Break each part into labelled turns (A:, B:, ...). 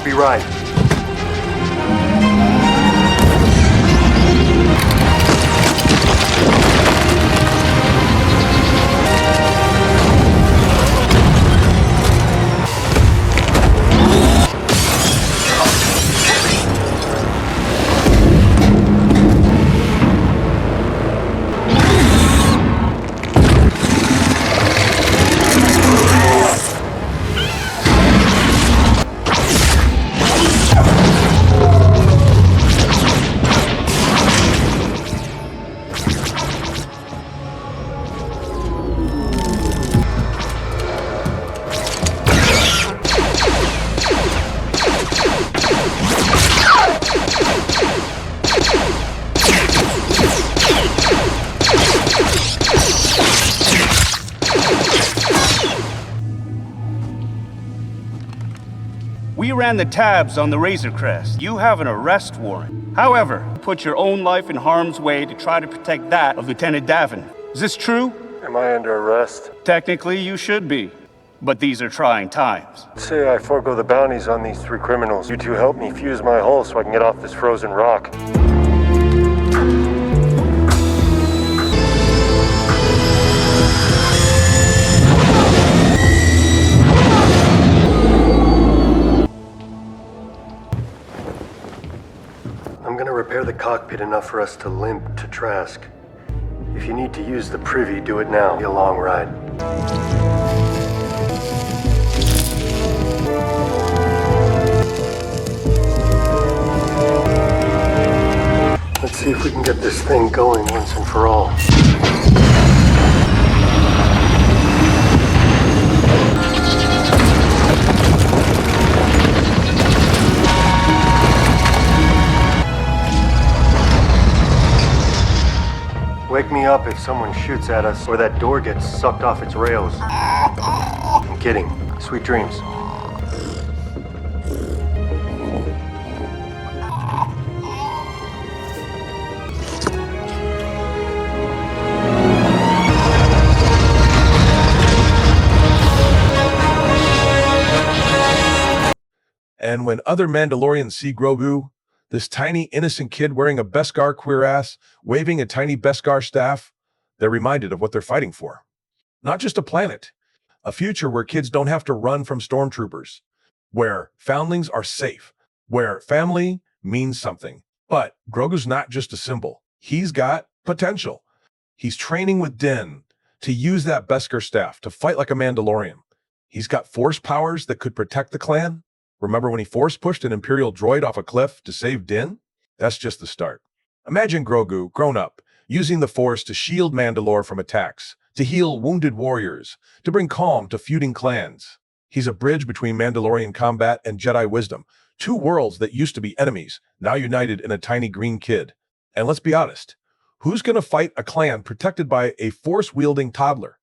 A: be right.
B: We ran the tabs on the Razor Crest. You have an arrest warrant. However, put your own life in harm's way to try to protect that of Lieutenant Davin. Is this true?
A: Am I under arrest?
B: Technically, you should be. But these are trying times.
A: Say I forego the bounties on these 3 criminals. You two help me fuse my hull so I can get off this frozen rock. I'm gonna repair the cockpit enough for us to limp to Trask. If you need to use the privy, do it now. It'll be a long ride. Let's see if we can get this thing going once and for all. Wake me up if someone shoots at us or that door gets sucked off its rails. I'm kidding. Sweet dreams.
C: And when other Mandalorians see Grogu, this tiny, innocent kid wearing a Beskar cuirass, waving a tiny Beskar staff, they're reminded of what they're fighting for. Not just a planet, a future where kids don't have to run from stormtroopers, where foundlings are safe, where family means something. But Grogu's not just a symbol. He's got potential. He's training with Din to use that Beskar staff to fight like a Mandalorian. He's got force powers that could protect the clan. Remember when he force-pushed an Imperial droid off a cliff to save Din? That's just the start. Imagine Grogu, grown up, using the Force to shield Mandalore from attacks, to heal wounded warriors, to bring calm to feuding clans. He's a bridge between Mandalorian combat and Jedi wisdom, 2 worlds that used to be enemies, now united in a tiny green kid. And let's be honest, who's going to fight a clan protected by a Force-wielding toddler?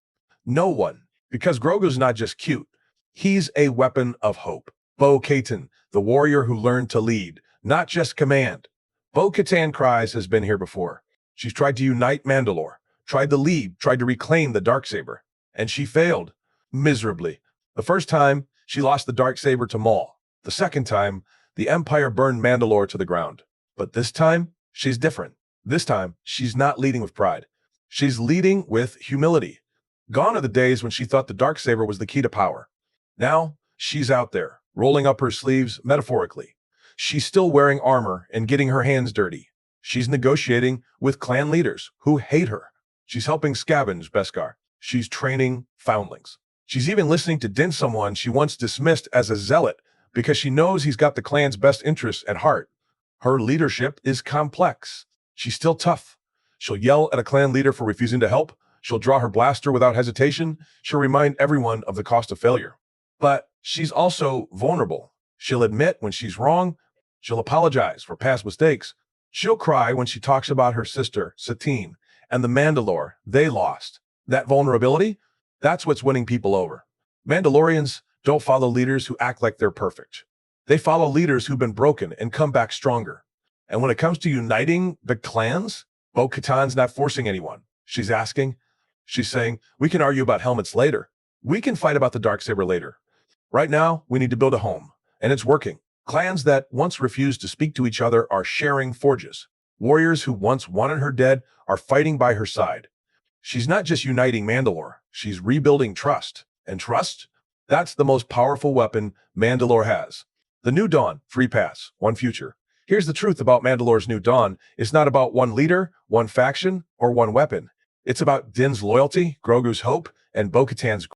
C: No one, because Grogu's not just cute. He's a weapon of hope. Bo-Katan, the warrior who learned to lead, not just command. Bo-Katan cries has been here before. She's tried to unite Mandalore, tried to lead, tried to reclaim the Darksaber, and she failed miserably. The first time, she lost the Darksaber to Maul. The second time, the Empire burned Mandalore to the ground. But this time, she's different. This time, she's not leading with pride. She's leading with humility. Gone are the days when she thought the Darksaber was the key to power. Now, she's out there, rolling up her sleeves metaphorically. She's still wearing armor and getting her hands dirty. She's negotiating with clan leaders who hate her. She's helping scavenge Beskar. She's training foundlings. She's even listening to Din, someone she once dismissed as a zealot, because she knows he's got the clan's best interests at heart. Her leadership is complex. She's still tough. She'll yell at a clan leader for refusing to help. She'll draw her blaster without hesitation. She'll remind everyone of the cost of failure. But she's also vulnerable. She'll admit when she's wrong. She'll apologize for past mistakes. She'll cry when she talks about her sister, Satine, and the Mandalore they lost. That vulnerability, that's what's winning people over. Mandalorians don't follow leaders who act like they're perfect. They follow leaders who've been broken and come back stronger. And when it comes to uniting the clans, Bo-Katan's not forcing anyone. She's asking. She's saying, we can argue about helmets later. We can fight about the Darksaber later. Right now, we need to build a home, and it's working. Clans that once refused to speak to each other are sharing forges. Warriors who once wanted her dead are fighting by her side. She's not just uniting Mandalore, she's rebuilding trust. And trust? That's the most powerful weapon Mandalore has. The New Dawn, free pass, one future. Here's the truth about Mandalore's New Dawn. It's not about one leader, one faction, or one weapon. It's about Din's loyalty, Grogu's hope, and Bo-Katan's